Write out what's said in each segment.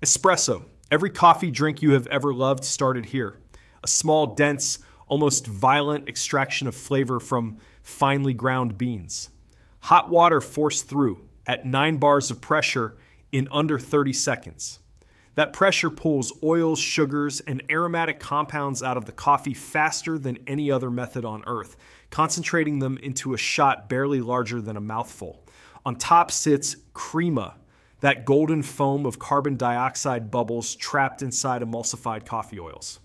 Espresso. Every coffee drink you have ever loved started here. A small, dense, almost violent extraction of flavor from finely ground beans. Hot water forced through at 9 bars of pressure in under 30 seconds. That pressure pulls oils, sugars, and aromatic compounds out of the coffee faster than any other method on earth, concentrating them into a shot barely larger than a mouthful. On top sits crema, that golden foam of carbon dioxide bubbles trapped inside emulsified coffee oils.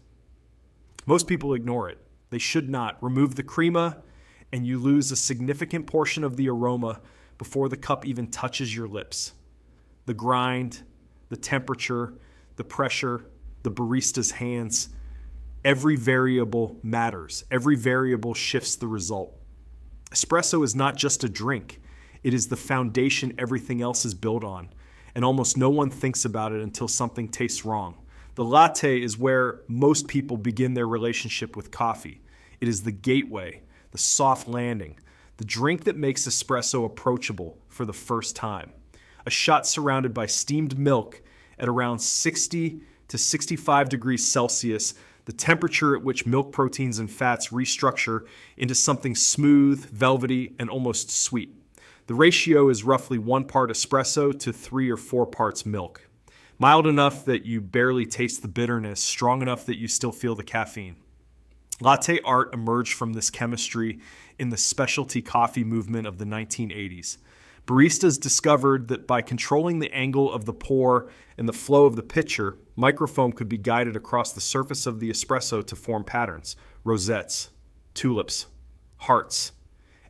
Most people ignore it. They should not. Remove the crema, and you lose a significant portion of the aroma before the cup even touches your lips. The grind, the temperature, the pressure, the barista's hands, every variable matters. Every variable shifts the result. Espresso is not just a drink. It is the foundation everything else is built on, and almost no one thinks about it until something tastes wrong. The latte is where most people begin their relationship with coffee. It is the gateway, the soft landing, the drink that makes espresso approachable for the first time. A shot surrounded by steamed milk at around 60 to 65 degrees Celsius, the temperature at which milk proteins and fats restructure into something smooth, velvety, and almost sweet. The ratio is roughly 1 part espresso to 3 or 4 parts milk. Mild enough that you barely taste the bitterness, strong enough that you still feel the caffeine. Latte art emerged from this chemistry in the specialty coffee movement of the 1980s. Baristas discovered that by controlling the angle of the pour and the flow of the pitcher, microfoam could be guided across the surface of the espresso to form patterns, rosettes, tulips, hearts.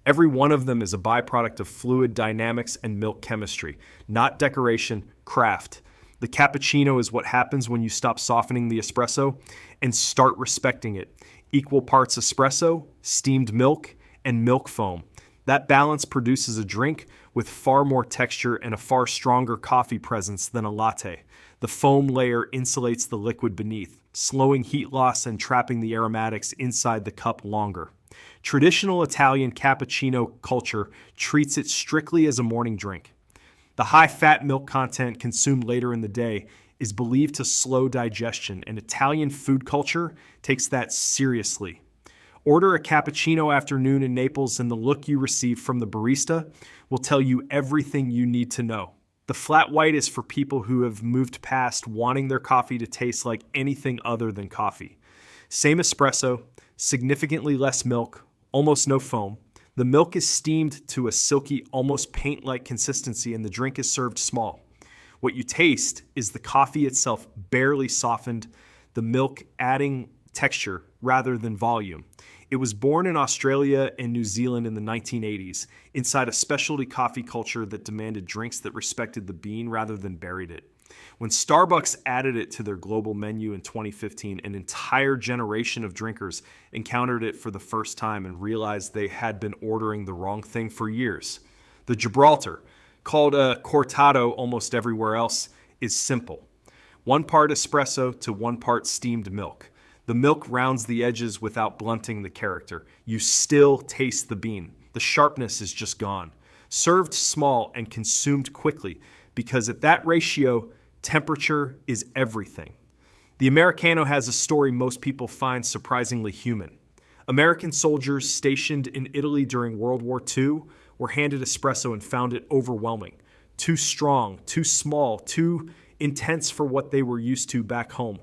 Every one of them is a byproduct of fluid dynamics and milk chemistry, not decoration, craft. The cappuccino is what happens when you stop softening the espresso and start respecting it. Equal parts espresso, steamed milk, and milk foam. That balance produces a drink with far more texture and a far stronger coffee presence than a latte. The foam layer insulates the liquid beneath, slowing heat loss and trapping the aromatics inside the cup longer. Traditional Italian cappuccino culture treats it strictly as a morning drink. The high-fat milk content consumed later in the day is believed to slow digestion, and Italian food culture takes that seriously. Order a cappuccino afternoon in Naples, and the look you receive from the barista will tell you everything you need to know. The flat white is for people who have moved past wanting their coffee to taste like anything other than coffee. Same espresso, significantly less milk, almost no foam. The milk is steamed to a silky, almost paint-like consistency, and the drink is served small. What you taste is the coffee itself barely softened, the milk adding texture rather than volume. It was born in Australia and New Zealand in the 1980s, inside a specialty coffee culture that demanded drinks that respected the bean rather than buried it. When Starbucks added it to their global menu in 2015, an entire generation of drinkers encountered it for the first time and realized they had been ordering the wrong thing for years. The Gibraltar, called a cortado almost everywhere else, is simple. 1 part espresso to 1 part steamed milk. The milk rounds the edges without blunting the character. You still taste the bean. The sharpness is just gone. Served small and consumed quickly, because at that ratio, temperature is everything. The Americano has a story most people find surprisingly human. American soldiers stationed in Italy during World War II were handed espresso and found it overwhelming. Too strong, too small, too intense for what they were used to back home.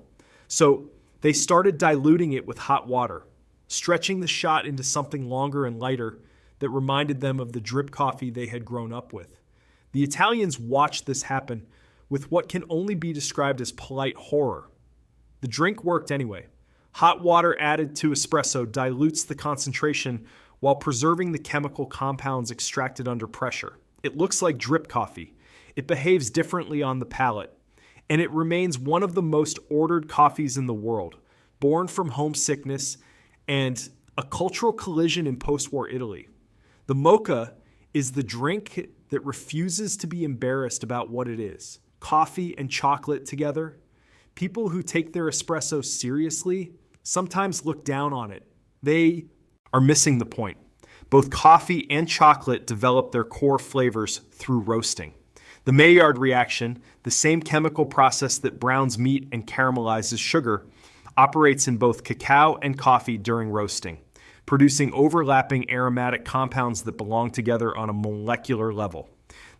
So they started diluting it with hot water, stretching the shot into something longer and lighter that reminded them of the drip coffee they had grown up with. The Italians watched this happen with what can only be described as polite horror. The drink worked anyway. Hot water added to espresso dilutes the concentration while preserving the chemical compounds extracted under pressure. It looks like drip coffee. It behaves differently on the palate. And it remains one of the most ordered coffees in the world, born from homesickness and a cultural collision in post-war Italy. The Mocha is the drink that refuses to be embarrassed about what it is. Coffee and chocolate together. People who take their espresso seriously sometimes look down on it. They are missing the point. Both coffee and chocolate develop their core flavors through roasting. The The Maillard reaction, the same chemical process that browns meat and caramelizes sugar, operates in both cacao and coffee during roasting, producing overlapping aromatic compounds that belong together on a molecular level.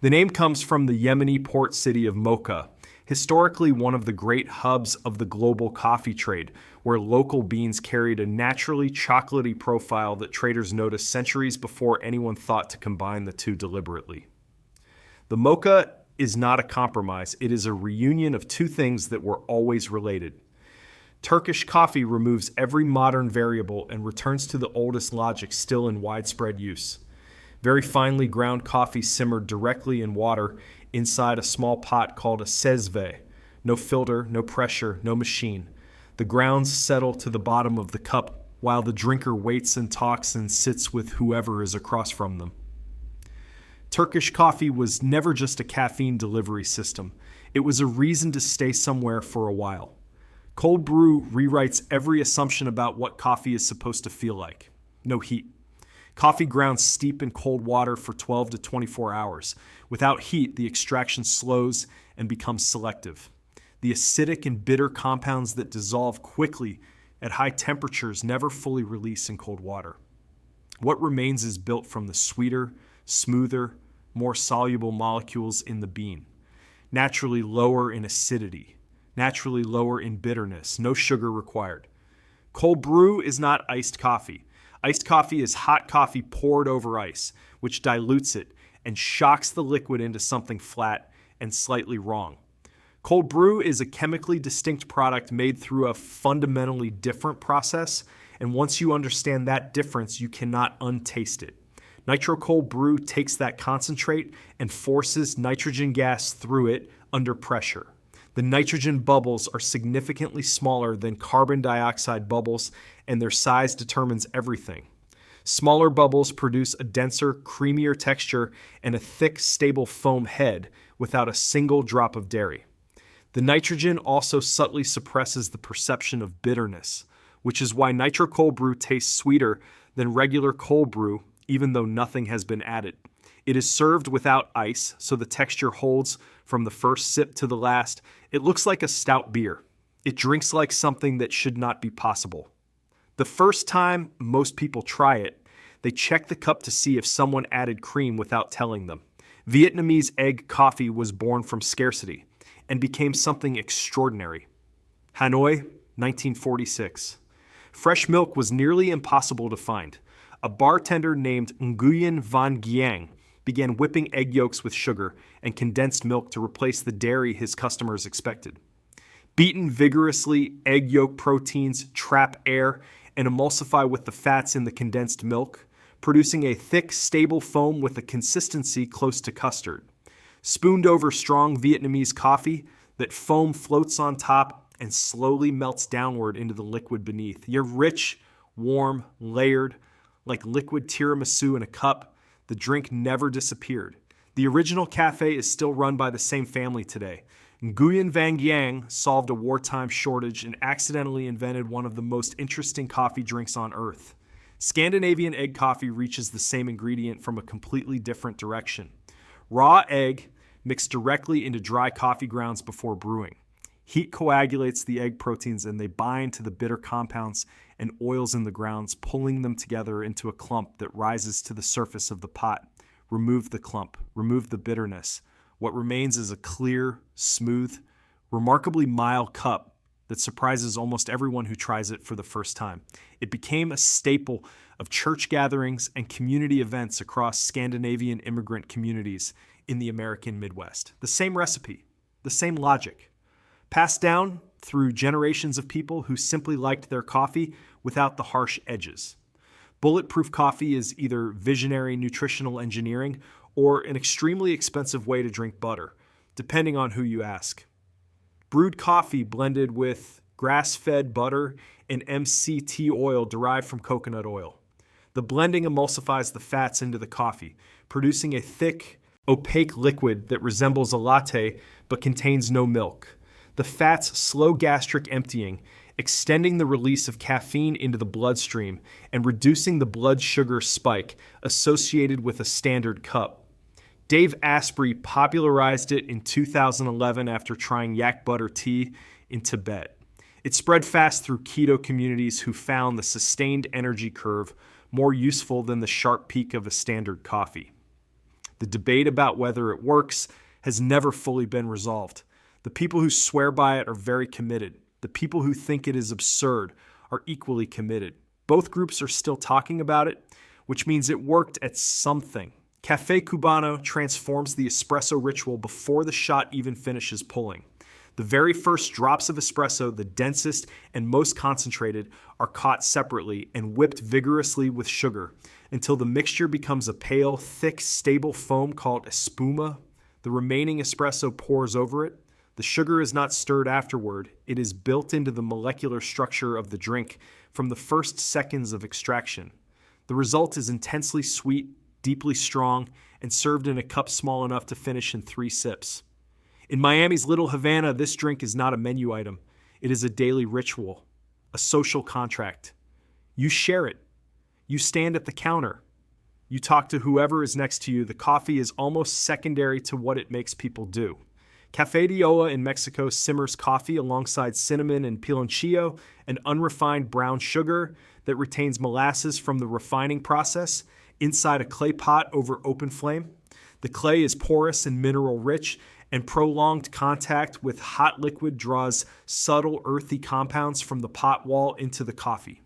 The name comes from the Yemeni port city of Mocha, historically one of the great hubs of the global coffee trade, where local beans carried a naturally chocolatey profile that traders noticed centuries before anyone thought to combine the two deliberately. The Mocha is not a compromise, it is a reunion of two things that were always related. Turkish coffee removes every modern variable and returns to the oldest logic still in widespread use. Very finely ground coffee simmered directly in water inside a small pot called a sezve. No filter, no pressure, no machine. The grounds settle to the bottom of the cup while the drinker waits and talks and sits with whoever is across from them. Turkish coffee was never just a caffeine delivery system. It was a reason to stay somewhere for a while. Cold brew rewrites every assumption about what coffee is supposed to feel like. No heat. Coffee ground steep in cold water for 12 to 24 hours. Without heat, the extraction slows and becomes selective. The acidic and bitter compounds that dissolve quickly at high temperatures never fully release in cold water. What remains is built from the sweeter, smoother, more soluble molecules in the bean, naturally lower in acidity, naturally lower in bitterness, no sugar required. Cold brew is not iced coffee. Iced coffee is hot coffee poured over ice, which dilutes it and shocks the liquid into something flat and slightly wrong. Cold brew is a chemically distinct product made through a fundamentally different process, and once you understand that difference, you cannot untaste it. Nitro cold brew takes that concentrate and forces nitrogen gas through it under pressure. The nitrogen bubbles are significantly smaller than carbon dioxide bubbles, and their size determines everything. Smaller bubbles produce a denser, creamier texture and a thick, stable foam head without a single drop of dairy. The nitrogen also subtly suppresses the perception of bitterness, which is why nitro cold brew tastes sweeter than regular cold brew, even though nothing has been added. It is served without ice, so the texture holds from the first sip to the last. It looks like a stout beer. It drinks like something that should not be possible. The first time most people try it, they check the cup to see if someone added cream without telling them. Vietnamese Egg Coffee was born from scarcity and became something extraordinary. Hanoi, 1946. Fresh milk was nearly impossible to find. A bartender named Nguyen Van Giang began whipping egg yolks with sugar and condensed milk to replace the dairy his customers expected. Beaten vigorously, egg yolk proteins trap air and emulsify with the fats in the condensed milk, producing a thick, stable foam with a consistency close to custard. Spooned over strong Vietnamese coffee, that foam floats on top and slowly melts downward into the liquid beneath. You're rich, warm, layered, like liquid tiramisu in a cup. The drink never disappeared. The original cafe is still run by the same family today. Nguyen Van Giang solved a wartime shortage and accidentally invented one of the most interesting coffee drinks on earth. Scandinavian Egg Coffee reaches the same ingredient from a completely different direction. Raw egg mixed directly into dry coffee grounds before brewing. Heat coagulates the egg proteins and they bind to the bitter compounds and oils in the grounds, pulling them together into a clump that rises to the surface of the pot. Remove the clump, remove the bitterness. What remains is a clear, smooth, remarkably mild cup that surprises almost everyone who tries it for the first time. It became a staple of church gatherings and community events across Scandinavian immigrant communities in the American Midwest. The same recipe, the same logic, passed down through generations of people who simply liked their coffee without the harsh edges. Bulletproof Coffee is either visionary nutritional engineering or an extremely expensive way to drink butter, depending on who you ask. Brewed coffee blended with grass-fed butter and MCT oil derived from coconut oil. The blending emulsifies the fats into the coffee, producing a thick, opaque liquid that resembles a latte but contains no milk. The fats slow gastric emptying, extending the release of caffeine into the bloodstream and reducing the blood sugar spike associated with a standard cup. Dave Asprey popularized it in 2011 after trying yak butter tea in Tibet. It spread fast through keto communities who found the sustained energy curve more useful than the sharp peak of a standard coffee. The debate about whether it works has never fully been resolved. The people who swear by it are very committed. The people who think it is absurd are equally committed. Both groups are still talking about it, which means it worked at something. Café Cubano transforms the espresso ritual before the shot even finishes pulling. The very first drops of espresso, the densest and most concentrated, are caught separately and whipped vigorously with sugar until the mixture becomes a pale, thick, stable foam called espuma. The remaining espresso pours over it. The sugar is not stirred afterward. It is built into the molecular structure of the drink from the first seconds of extraction. The result is intensely sweet, deeply strong, and served in a cup small enough to finish in 3 sips. In Miami's Little Havana, this drink is not a menu item. It is a daily ritual, a social contract. You share it. You stand at the counter. You talk to whoever is next to you. The coffee is almost secondary to what it makes people do. Café de Olla in Mexico simmers coffee alongside cinnamon and piloncillo, an unrefined brown sugar that retains molasses from the refining process, inside a clay pot over open flame. The clay is porous and mineral rich, and prolonged contact with hot liquid draws subtle earthy compounds from the pot wall into the coffee.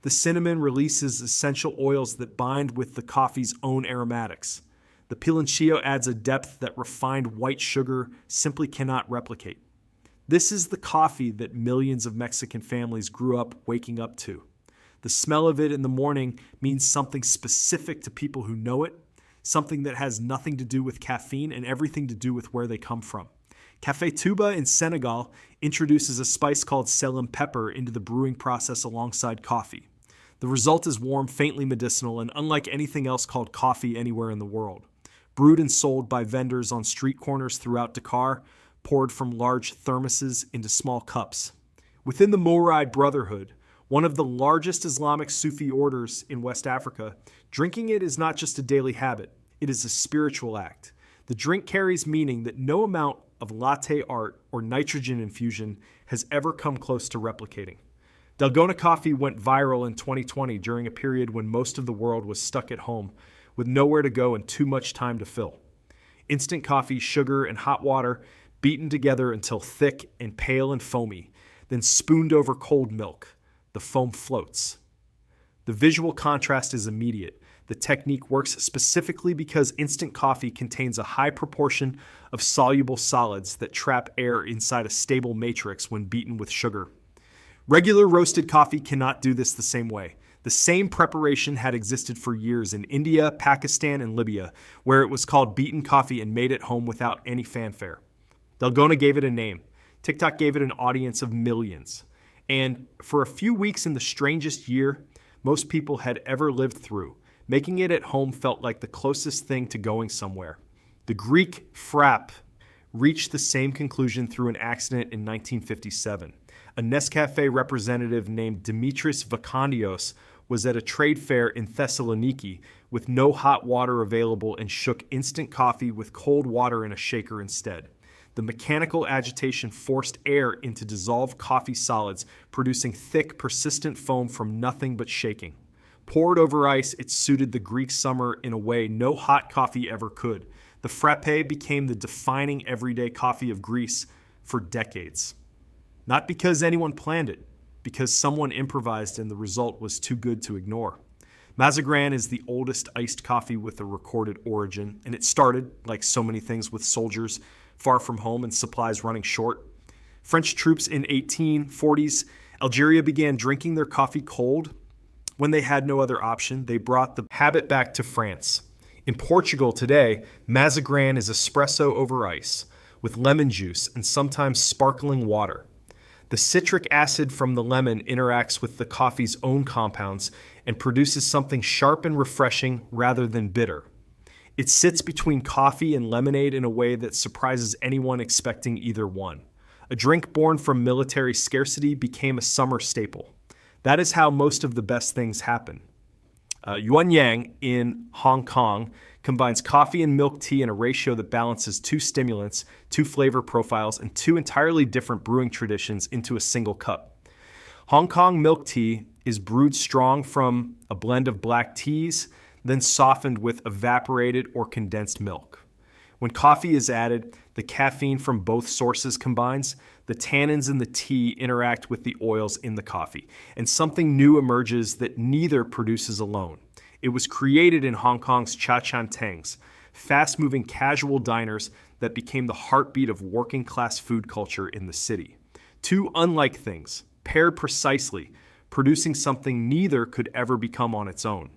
The cinnamon releases essential oils that bind with the coffee's own aromatics. The piloncillo adds a depth that refined white sugar simply cannot replicate. This is the coffee that millions of Mexican families grew up waking up to. The smell of it in the morning means something specific to people who know it, something that has nothing to do with caffeine and everything to do with where they come from. Café Touba in Senegal introduces a spice called selim pepper into the brewing process alongside coffee. The result is warm, faintly medicinal, and unlike anything else called coffee anywhere in the world. Brewed and sold by vendors on street corners throughout Dakar, poured from large thermoses into small cups. Within the Mouride Brotherhood, one of the largest Islamic Sufi orders in West Africa, drinking it is not just a daily habit, it is a spiritual act. The drink carries meaning that no amount of latte art or nitrogen infusion has ever come close to replicating. Dalgona Coffee went viral in 2020 during a period when most of the world was stuck at home with nowhere to go and too much time to fill. Instant coffee, sugar, and hot water beaten together until thick and pale and foamy, then spooned over cold milk. The foam floats. The visual contrast is immediate. The technique works specifically because instant coffee contains a high proportion of soluble solids that trap air inside a stable matrix when beaten with sugar. Regular roasted coffee cannot do this the same way. The same preparation had existed for years in India, Pakistan, and Libya, where it was called beaten coffee and made at home without any fanfare. Dalgona gave it a name. TikTok gave it an audience of millions. And for a few weeks in the strangest year most people had ever lived through, making it at home felt like the closest thing to going somewhere. The Greek Frappe reached the same conclusion through an accident in 1957. A Nescafe representative named Dimitris Vakandios was at a trade fair in Thessaloniki with no hot water available and shook instant coffee with cold water in a shaker instead. The mechanical agitation forced air into dissolved coffee solids, producing thick, persistent foam from nothing but shaking. Poured over ice, it suited the Greek summer in a way no hot coffee ever could. The Frappe became the defining everyday coffee of Greece for decades. Not because anyone planned it, because someone improvised and the result was too good to ignore. Mazagran is the oldest iced coffee with a recorded origin, and it started, like so many things with soldiers far from home and supplies running short. French troops in 1840s, Algeria began drinking their coffee cold. When they had no other option, they brought the habit back to France. In Portugal today, Mazagran is espresso over ice, with lemon juice and sometimes sparkling water. The citric acid from the lemon interacts with the coffee's own compounds and produces something sharp and refreshing rather than bitter. It sits between coffee and lemonade in a way that surprises anyone expecting either one. A drink born from military scarcity became a summer staple. That is how most of the best things happen. Yuanyang in Hong Kong combines coffee and milk tea in a ratio that balances two stimulants, two flavor profiles, and two entirely different brewing traditions into a single cup. Hong Kong milk tea is brewed strong from a blend of black teas, then softened with evaporated or condensed milk. When coffee is added, the caffeine from both sources combines, the tannins in the tea interact with the oils in the coffee, and something new emerges that neither produces alone. It was created in Hong Kong's cha chan tangs, fast-moving casual diners that became the heartbeat of working-class food culture in the city. Two unlike things, paired precisely, producing something neither could ever become on its own.